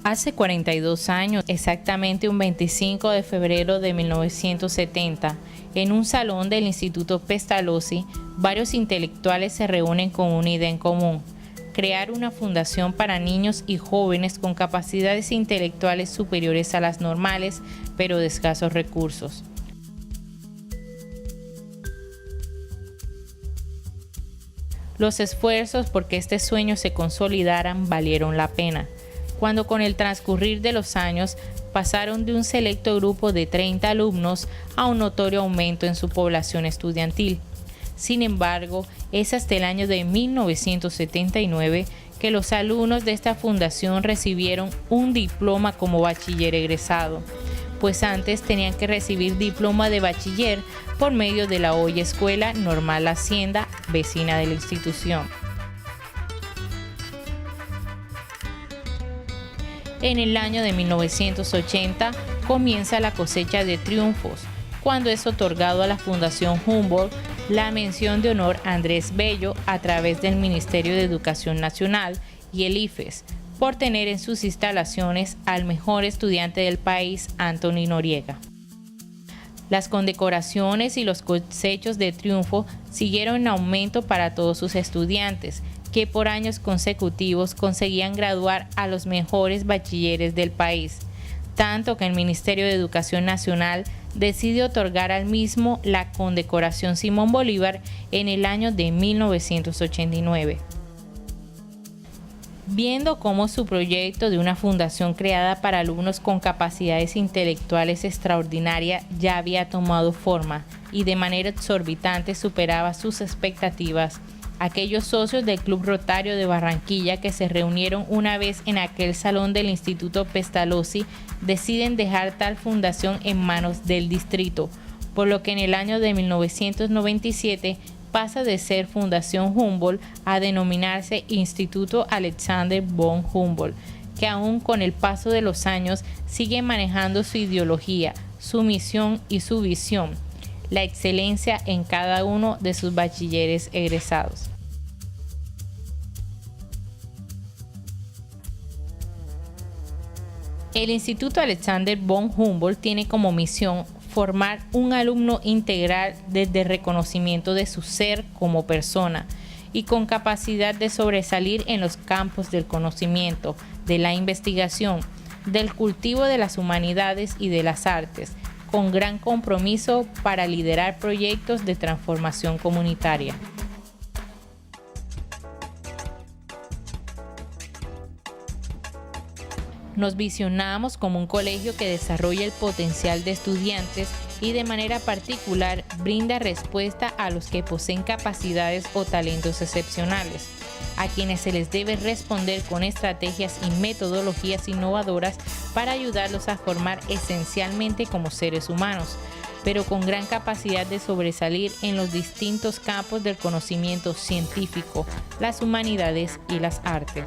Hace 42 años, exactamente un 25 de febrero de 1970, en un salón del Instituto Pestalozzi, varios intelectuales se reúnen con una idea en común: crear una fundación para niños y jóvenes con capacidades intelectuales superiores a las normales, pero de escasos recursos. Los esfuerzos por que este sueño se consolidaran valieron la pena, cuando con el transcurrir de los años pasaron de un selecto grupo de 30 alumnos a un notorio aumento en su población estudiantil. Sin embargo, es hasta el año de 1979 que los alumnos de esta fundación recibieron un diploma como bachiller egresado, pues antes tenían que recibir diploma de bachiller por medio de la hoy Escuela Normal Hacienda, vecina de la institución. En el año de 1980 comienza la cosecha de triunfos, cuando es otorgado a la Fundación Humboldt la mención de honor a Andrés Bello a través del Ministerio de Educación Nacional y el IFES, por tener en sus instalaciones al mejor estudiante del país, Anthony Noriega. Las condecoraciones y los cosechos de triunfo siguieron en aumento para todos sus estudiantes, que por años consecutivos conseguían graduar a los mejores bachilleres del país, tanto que el Ministerio de Educación Nacional decide otorgar al mismo la condecoración Simón Bolívar en el año de 1989. Viendo cómo su proyecto de una fundación creada para alumnos con capacidades intelectuales extraordinarias ya había tomado forma y de manera exorbitante superaba sus expectativas, aquellos socios del Club Rotario de Barranquilla que se reunieron una vez en aquel salón del Instituto Pestalozzi deciden dejar tal fundación en manos del distrito, por lo que en el año de 1997 pasa de ser Fundación Humboldt a denominarse Instituto Alexander von Humboldt, que aún con el paso de los años sigue manejando su ideología, su misión y su visión: la excelencia en cada uno de sus bachilleres egresados. El Instituto Alexander von Humboldt tiene como misión formar un alumno integral desde el reconocimiento de su ser como persona y con capacidad de sobresalir en los campos del conocimiento, de la investigación, del cultivo de las humanidades y de las artes, con gran compromiso para liderar proyectos de transformación comunitaria. Nos visionamos como un colegio que desarrolla el potencial de estudiantes y de manera particular brinda respuesta a los que poseen capacidades o talentos excepcionales, a quienes se les debe responder con estrategias y metodologías innovadoras para ayudarlos a formar esencialmente como seres humanos, pero con gran capacidad de sobresalir en los distintos campos del conocimiento científico, las humanidades y las artes.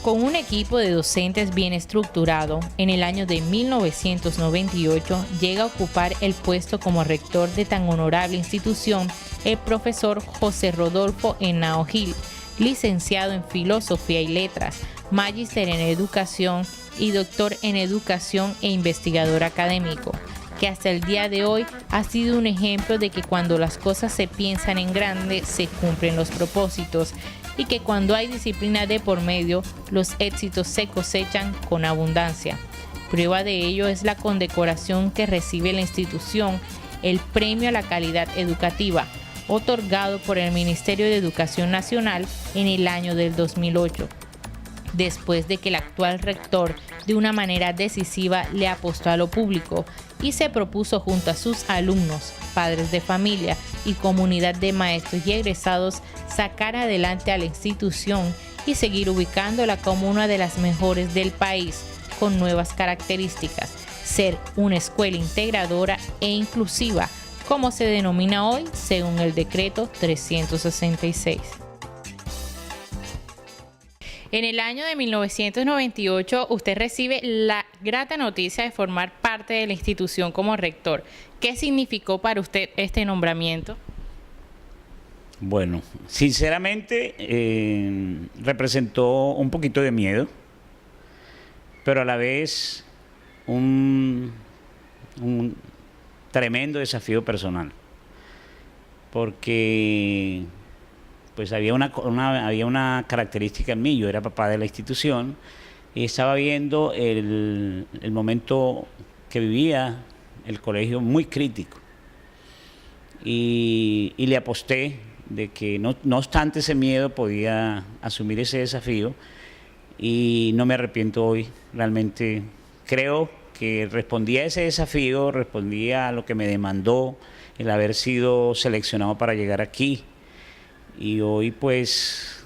Con un equipo de docentes bien estructurado, en el año de 1998 llega a ocupar el puesto como rector de tan honorable institución el profesor José Rodolfo Henao Gil, licenciado en Filosofía y Letras, magíster en Educación y doctor en Educación e investigador académico, que hasta el día de hoy ha sido un ejemplo de que cuando las cosas se piensan en grande, se cumplen los propósitos, y que cuando hay disciplina de por medio, los éxitos se cosechan con abundancia. Prueba de ello es la condecoración que recibe la institución, el Premio a la Calidad Educativa, otorgado por el Ministerio de Educación Nacional en el año del 2008, después de que el actual rector de una manera decisiva le apostó a lo público y se propuso junto a sus alumnos, padres de familia y comunidad de maestros y egresados sacar adelante a la institución y seguir ubicándola como una de las mejores del país, con nuevas características: ser una escuela integradora e inclusiva, como se denomina hoy según el decreto 366. En el año de 1998, usted recibe la grata noticia de formar parte de la institución como rector. ¿Qué significó para usted este nombramiento? Bueno, sinceramente representó un poquito de miedo, pero a la vez un, un tremendo desafío personal, porque pues había una característica en mí. Yo era papá de la institución y estaba viendo el momento que vivía el colegio muy crítico, y le aposté de que no obstante ese miedo podía asumir ese desafío, y no me arrepiento hoy. Realmente creo que respondí a ese desafío, respondí a lo que me demandó el haber sido seleccionado para llegar aquí. Y hoy pues,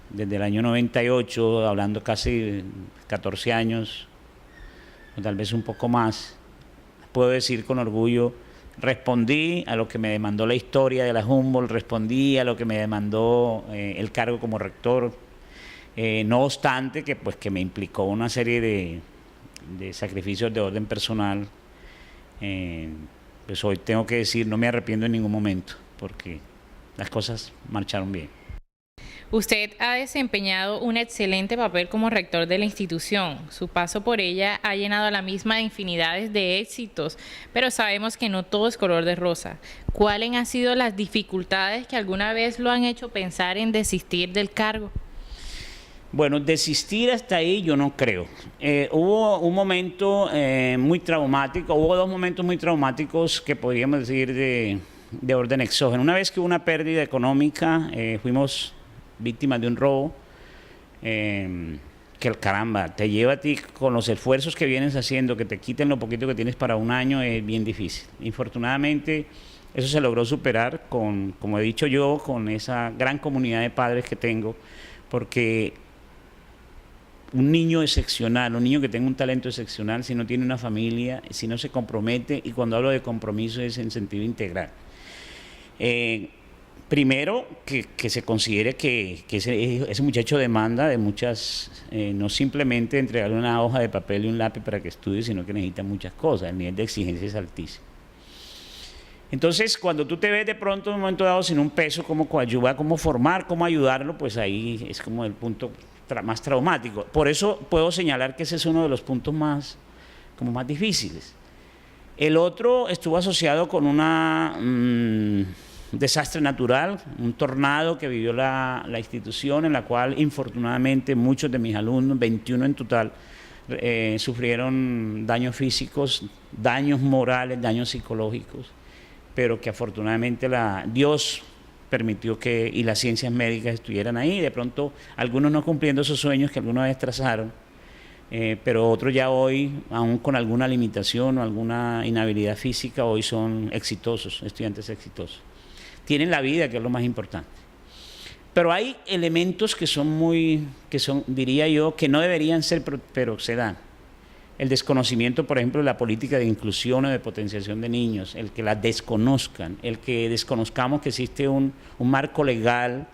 desde el año 98, hablando casi 14 años, o tal vez un poco más, puedo decir con orgullo: respondí a lo que me demandó la historia de la Humboldt, respondí a lo que me demandó el cargo como rector, no obstante que me implicó una serie de sacrificios de orden personal. Pues hoy tengo que decir, no me arrepiento en ningún momento, porque las cosas marcharon bien. Usted ha desempeñado un excelente papel como rector de la institución. Su paso por ella ha llenado a la misma de infinidades de éxitos, pero sabemos que no todo es color de rosa. ¿Cuáles han sido las dificultades que alguna vez lo han hecho pensar en desistir del cargo? Bueno, desistir hasta ahí yo no creo. Hubo un momento muy traumático, hubo dos momentos muy traumáticos que podríamos decir de orden exógeno. Una vez que hubo una pérdida económica, fuimos víctimas de un robo, que caramba, te lleva a ti con los esfuerzos que vienes haciendo, que te quiten lo poquito que tienes para un año, es bien difícil. Infortunadamente, eso se logró superar como he dicho yo, con esa gran comunidad de padres que tengo, porque un niño excepcional, un niño que tenga un talento excepcional, si no tiene una familia, si no se compromete, y cuando hablo de compromiso es en sentido integral. Primero, que se considere que ese muchacho demanda de muchas, no simplemente entregarle una hoja de papel y un lápiz para que estudie, sino que necesita muchas cosas. El nivel de exigencia es altísimo. Entonces, cuando tú te ves de pronto en un momento dado sin un peso, cómo coadyuvar, cómo formar, cómo ayudarlo, pues ahí es como el punto más traumático. Por eso puedo señalar que ese es uno de los puntos más difíciles. El otro estuvo asociado con un desastre natural, un tornado que vivió la institución, en la cual infortunadamente muchos de mis alumnos, 21 en total, sufrieron daños físicos, daños morales, daños psicológicos, pero que afortunadamente Dios permitió y las ciencias médicas estuvieran ahí. De pronto algunos no cumpliendo esos sueños que alguna vez trazaron, pero otros ya hoy, aún con alguna limitación o alguna inhabilidad física, hoy son exitosos, estudiantes exitosos. Tienen la vida, que es lo más importante. Pero hay elementos que son, diría yo, que no deberían ser, pero se dan. El desconocimiento, por ejemplo, de la política de inclusión o de potenciación de niños, el que la desconozcan, el que desconozcamos que existe un marco legal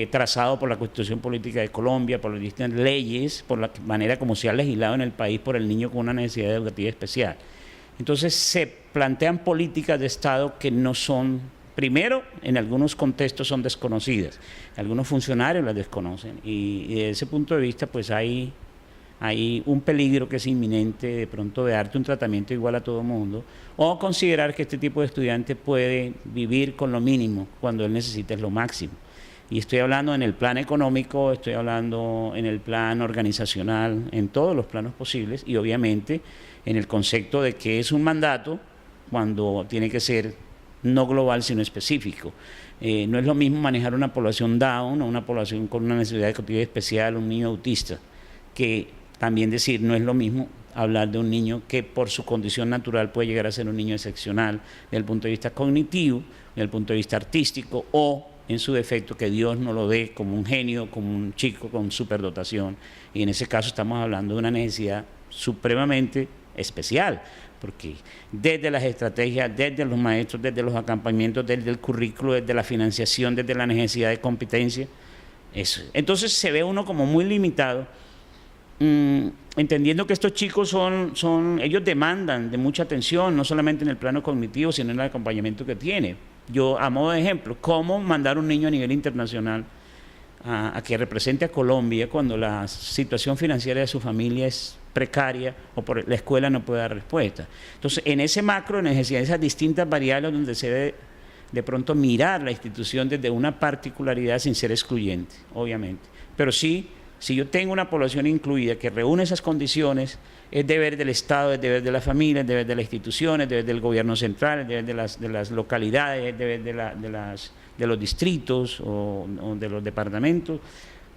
trazado por la Constitución Política de Colombia, por las distintas leyes, por la manera como se ha legislado en el país por el niño con una necesidad educativa especial. Entonces se plantean políticas de Estado que no son, primero, en algunos contextos son desconocidas, algunos funcionarios las desconocen, y desde ese punto de vista pues hay un peligro que es inminente de pronto de darte un tratamiento igual a todo el mundo, o considerar que este tipo de estudiante puede vivir con lo mínimo cuando él necesita lo máximo. Y estoy hablando en el plan económico, estoy hablando en el plan organizacional, en todos los planos posibles, y obviamente en el concepto de que es un mandato cuando tiene que ser no global sino específico. No es lo mismo manejar una población Down o una población con una necesidad educativa especial, un niño autista, que también decir, no es lo mismo hablar de un niño que por su condición natural puede llegar a ser un niño excepcional desde el punto de vista cognitivo, desde el punto de vista artístico, o en su defecto que Dios no lo dé como un genio, como un chico con superdotación, y en ese caso estamos hablando de una necesidad supremamente especial, porque desde las estrategias, desde los maestros, desde los acompañamientos, desde el currículo, desde la financiación, desde la necesidad de competencia, eso. Entonces se ve uno como muy limitado, entendiendo que estos chicos ellos demandan de mucha atención, no solamente en el plano cognitivo, sino en el acompañamiento que tiene. Yo, a modo de ejemplo, cómo mandar un niño a nivel internacional a que represente a Colombia cuando la situación financiera de su familia es precaria o por la escuela no puede dar respuesta. Entonces, en ese macro necesidad, esas distintas variables donde se debe de pronto mirar la institución desde una particularidad sin ser excluyente, obviamente. Pero sí, si yo tengo una población incluida que reúne esas condiciones, es deber del Estado, es deber de la familia, es deber de las instituciones, es deber del gobierno central, es deber de las localidades, es deber de los distritos o de los departamentos,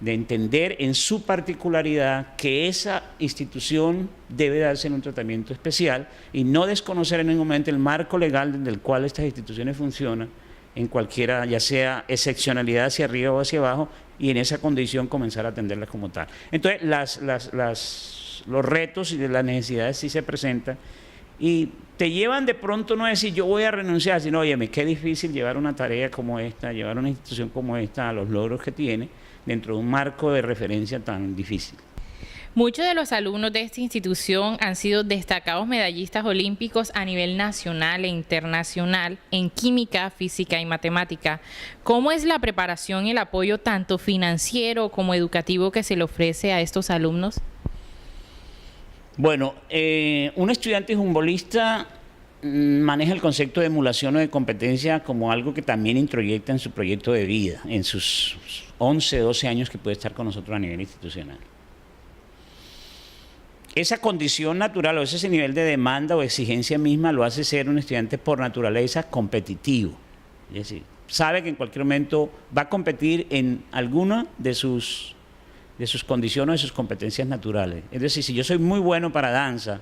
de entender en su particularidad que esa institución debe darse en un tratamiento especial y no desconocer en ningún momento el marco legal desde el cual estas instituciones funcionan, en cualquiera, ya sea excepcionalidad hacia arriba o hacia abajo, y en esa condición comenzar a atenderlas como tal. Entonces, los retos y las necesidades sí se presentan y te llevan de pronto no a decir yo voy a renunciar, sino óyeme, qué difícil llevar una tarea como esta, llevar una institución como esta a los logros que tiene dentro de un marco de referencia tan difícil. Muchos de los alumnos de esta institución han sido destacados medallistas olímpicos a nivel nacional e internacional en química, física y matemática. ¿Cómo es la preparación y el apoyo tanto financiero como educativo que se le ofrece a estos alumnos? Bueno, un estudiante jumbolista maneja el concepto de emulación o de competencia como algo que también introyecta en su proyecto de vida, en sus 11, 12 años que puede estar con nosotros a nivel institucional. Esa condición natural o ese nivel de demanda o exigencia misma lo hace ser un estudiante por naturaleza competitivo. Es decir, sabe que en cualquier momento va a competir en alguna de sus condiciones o de sus competencias naturales. Es decir, si yo soy muy bueno para danza,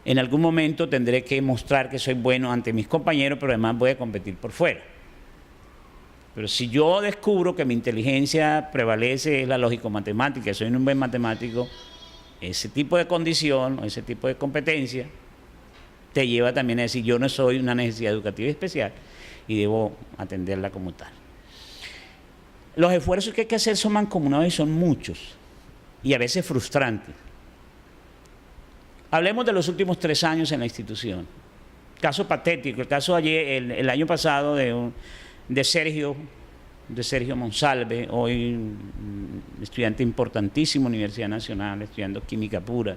en algún momento tendré que mostrar que soy bueno ante mis compañeros, pero además voy a competir por fuera. Pero si yo descubro que mi inteligencia prevalece, es la lógico-matemática, soy un buen matemático, ese tipo de condición o ese tipo de competencia te lleva también a decir yo no soy una necesidad educativa especial y debo atenderla como tal. Los esfuerzos que hay que hacer son mancomunados y son muchos y a veces frustrantes. Hablemos de los últimos 3 años en la institución. Caso patético, el caso ayer, el año pasado de Sergio Monsalve, hoy estudiante importantísimo, Universidad Nacional, estudiando química pura.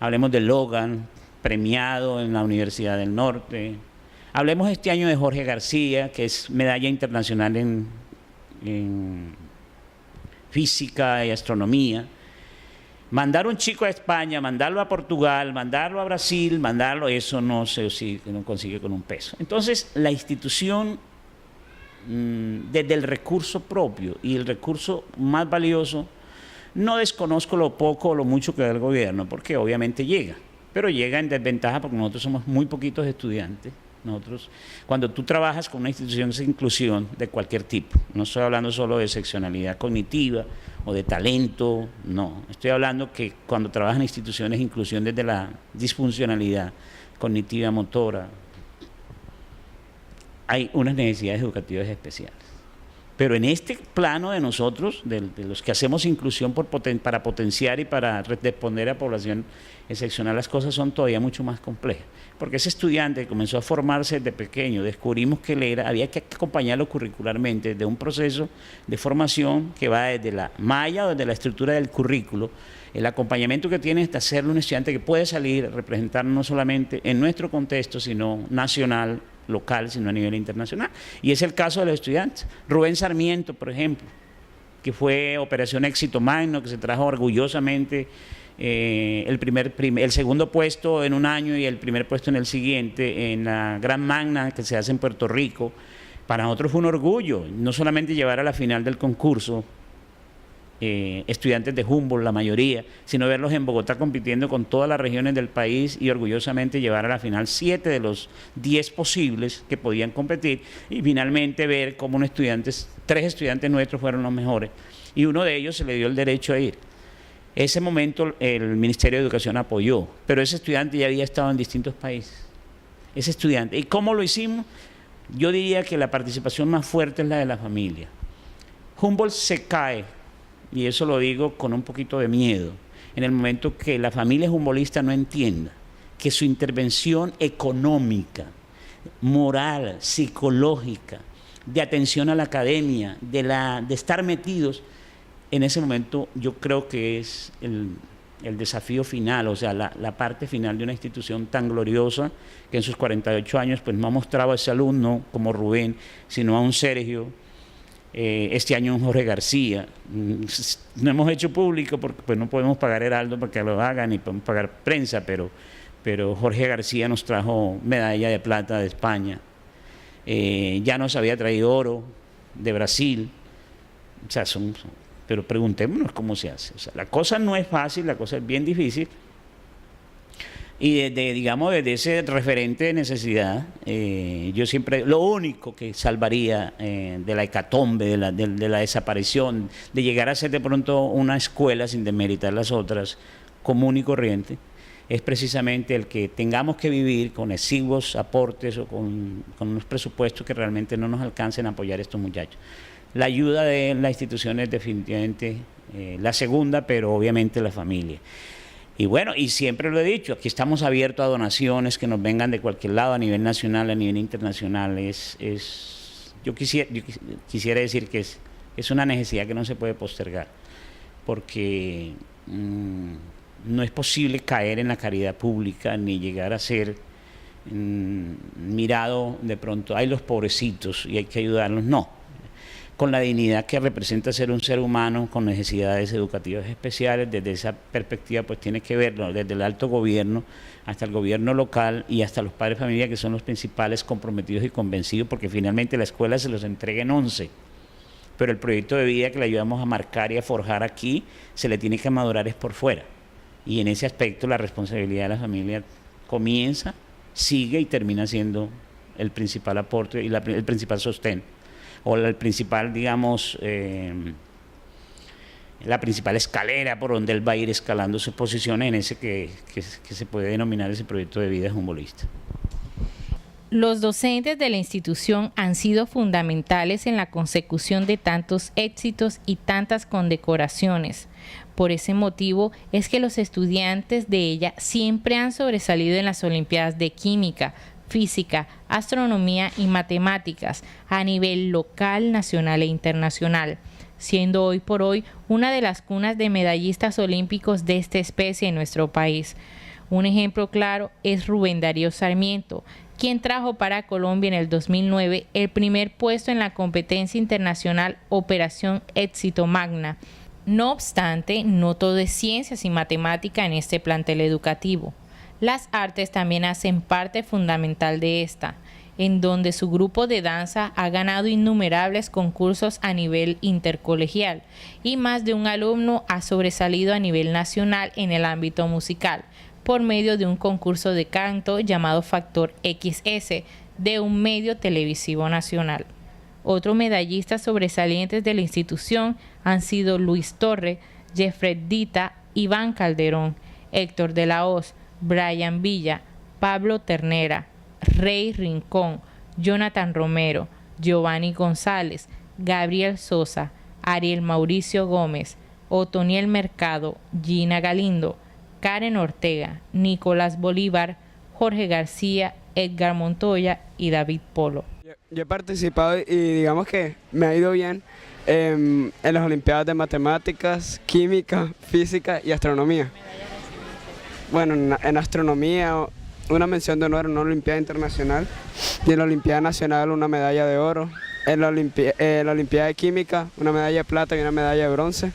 Hablemos de Logan, premiado en la Universidad del Norte. Hablemos este año de Jorge García, que es medalla internacional en física y astronomía. Mandar un chico a España, mandarlo a Portugal, mandarlo a Brasil, eso no consigue con un peso. Entonces, la institución, desde el recurso propio y el recurso más valioso, no desconozco lo poco o lo mucho que da el gobierno, porque obviamente llega, pero llega en desventaja porque nosotros somos muy poquitos estudiantes. Cuando tú trabajas con una institución de inclusión de cualquier tipo, no estoy hablando solo de excepcionalidad cognitiva o de talento, no, estoy hablando que cuando trabajas en instituciones de inclusión desde la disfuncionalidad cognitiva, motora, hay unas necesidades educativas especiales. Pero en este plano de nosotros, de los que hacemos inclusión para potenciar y para responder a población excepcional, las cosas son todavía mucho más complejas. Porque ese estudiante que comenzó a formarse desde pequeño, descubrimos que había que acompañarlo curricularmente de un proceso de formación que va desde la malla o desde la estructura del currículo, el acompañamiento que tiene hasta ser un estudiante que puede salir a representar no solamente en nuestro contexto, sino nacional, local, sino a nivel internacional. Y es el caso de los estudiantes. Rubén Sarmiento, por ejemplo, que fue Operación Éxito Magno, que se trajo orgullosamente el segundo puesto en un año y el primer puesto en el siguiente, en la Gran Magna que se hace en Puerto Rico. Para nosotros fue un orgullo, no solamente llevar a la final del concurso estudiantes de Humboldt, la mayoría, sino verlos en Bogotá compitiendo con todas las regiones del país y orgullosamente llevar a la final 7 de los 10 posibles que podían competir y finalmente ver cómo 3 estudiantes nuestros fueron los mejores y uno de ellos se le dio el derecho a ir. Ese momento el Ministerio de Educación apoyó, pero ese estudiante ya había estado en distintos países. Ese estudiante. ¿Y cómo lo hicimos? Yo diría que la participación más fuerte es la de la familia. Humboldt se cae, y eso lo digo con un poquito de miedo, en el momento que la familia humbolista no entienda que su intervención económica moral, psicológica, de atención a la academia, de estar metidos, en ese momento yo creo que es el desafío final, o sea, la parte final de una institución tan gloriosa que en sus 48 años pues no ha mostrado a ese alumno como Rubén, sino a un Sergio, este año un Jorge García. No hemos hecho público porque pues no podemos pagar Heraldo para que lo hagan ni podemos pagar prensa, pero Jorge García nos trajo medalla de plata de España, ya nos había traído oro de Brasil, o sea, pero preguntémonos cómo se hace. O sea, la cosa no es fácil, la cosa es bien difícil. Y desde ese referente de necesidad, yo siempre, lo único que salvaría de la hecatombe, de la desaparición, de llegar a ser de pronto una escuela, sin demeritar las otras, común y corriente, es precisamente el que tengamos que vivir con exiguos aportes o con unos presupuestos que realmente no nos alcancen a apoyar a estos muchachos. La ayuda de la institución es definitivamente la segunda, pero obviamente la familia. Y bueno, y siempre lo he dicho, aquí estamos abiertos a donaciones que nos vengan de cualquier lado, a nivel nacional, a nivel internacional. Yo quisiera decir que es una necesidad que no se puede postergar, porque no es posible caer en la caridad pública ni llegar a ser mirado de pronto, hay los pobrecitos y hay que ayudarlos. No. Con la dignidad que representa ser un ser humano con necesidades educativas especiales, desde esa perspectiva pues tiene que verlo desde el alto gobierno hasta el gobierno local y hasta los padres de familia, que son los principales comprometidos y convencidos, porque finalmente la escuela se los entrega en 11, pero el proyecto de vida que le ayudamos a marcar y a forjar aquí se le tiene que madurar es por fuera, y en ese aspecto la responsabilidad de la familia comienza, sigue y termina siendo el principal aporte y el principal sostén, o el principal, digamos, la principal escalera por donde él va a ir escalando sus posiciones en ese que se puede denominar ese proyecto de vida humbolista. Los docentes de la institución han sido fundamentales en la consecución de tantos éxitos y tantas condecoraciones. Por ese motivo es que los estudiantes de ella siempre han sobresalido en las Olimpiadas de Química, Física, Astronomía y Matemáticas a nivel local, nacional e internacional, siendo hoy por hoy una de las cunas de medallistas olímpicos de esta especie en nuestro país. Un ejemplo claro es Rubén Darío Sarmiento, quien trajo para Colombia en el 2009 el primer puesto en la competencia internacional Operación Éxito Magna. No obstante, no todo es ciencias y matemática en este plantel educativo. Las artes también hacen parte fundamental de esta, en donde su grupo de danza ha ganado innumerables concursos a nivel intercolegial y más de un alumno ha sobresalido a nivel nacional en el ámbito musical por medio de un concurso de canto llamado Factor XS de un medio televisivo nacional. Otros medallistas sobresalientes de la institución han sido Luis Torre, Jeffrey Dita, Iván Calderón, Héctor de la Hoz, Brian Villa, Pablo Ternera, Rey Rincón, Jonathan Romero, Giovanni González, Gabriel Sosa, Ariel Mauricio Gómez, Otoniel Mercado, Gina Galindo, Karen Ortega, Nicolás Bolívar, Jorge García, Edgar Montoya y David Polo. Yo he participado y digamos que me ha ido bien en las Olimpiadas de Matemáticas, Química, Física y Astronomía. Bueno, en astronomía una mención de honor en una Olimpiada Internacional y en la Olimpiada Nacional una medalla de oro. En la Olimpiada de Química una medalla de plata y una medalla de bronce.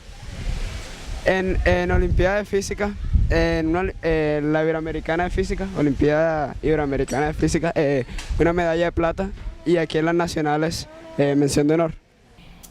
En la Olimpiada de Física, la Iberoamericana de Física, Olimpiada Iberoamericana de Física, una medalla de plata, y aquí en las nacionales mención de honor.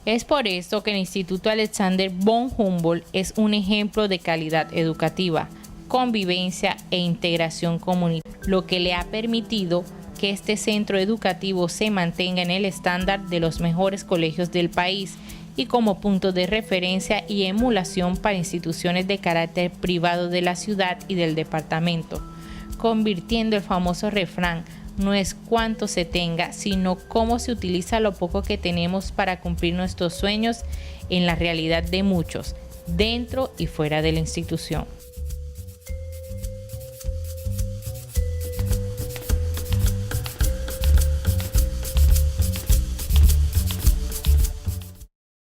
Es por esto que el Instituto Alexander von Humboldt es un ejemplo de calidad educativa, convivencia e integración comunitaria, lo que le ha permitido que este centro educativo se mantenga en el estándar de los mejores colegios del país y como punto de referencia y emulación para instituciones de carácter privado de la ciudad y del departamento, convirtiendo el famoso refrán "no es cuánto se tenga, sino cómo se utiliza lo poco que tenemos para cumplir nuestros sueños" en la realidad de muchos, dentro y fuera de la institución.